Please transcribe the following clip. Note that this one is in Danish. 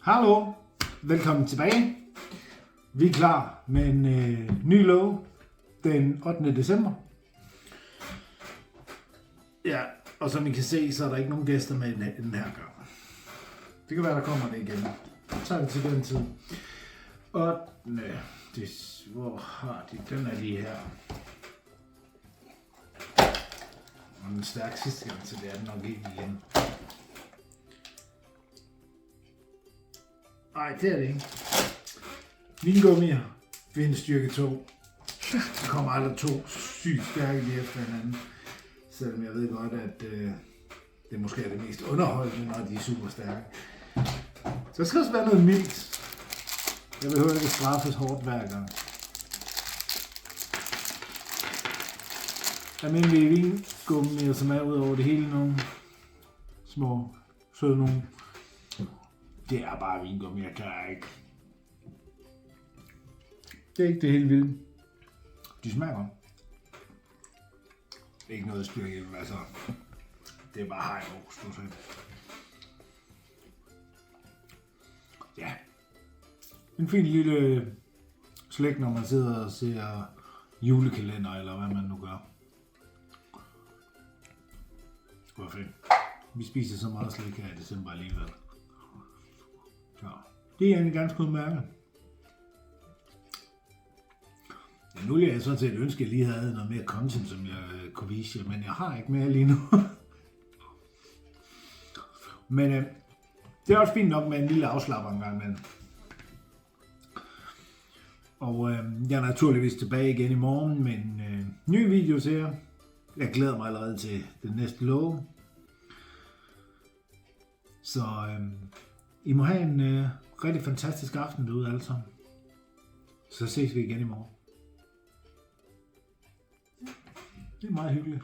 Hallo, velkommen tilbage. Vi er klar med en ny låge den 8. december. Ja, og som I kan se, så er der ikke nogen gæster med den her gang. Det kan være, der kommer det igen. Så tager vi til den tid. 8. Hvor har de? Den er lige her. Og den stærk sidste gang, så det er den nok ikke igen. Nej, det er det ikke. Vingummier, vindstyrke 2. Der kommer aldrig to sygt stærke lige efter hinanden. Selvom jeg ved godt, at det måske er det mest underholdende, når de er super stærke. Så der skal også være noget mildt. Jeg behøver ikke straffes hårdt hver gang. Almindelige vingummier, som er ud over det hele, nogle små søde nogle. Det er bare vingummi, jeg kan ikke. Det er ikke det hele vilde. De smager godt. Ikke noget styrke, altså. Det er bare hejmås, stort set. Ja. En fin lille slægt, når man sidder og ser julekalender, eller hvad man nu gør. Hvor fedt. Vi spiser så meget slik her i december alligevel. Så det er egentlig ganske udmærket. Ja, nu ville jeg sådan set ønske, at jeg lige havde noget mere content, som jeg kunne vise jer, men jeg har ikke mere lige nu. Men det er også fint nok med en lille afslapper en gang imellem. Og jeg er naturligvis tilbage igen i morgen med en ny video til jer. Jeg glæder mig allerede til den næste låge. Så I må have en rigtig fantastisk aften derude alle sammen. Så ses vi igen i morgen. Det er meget hyggeligt.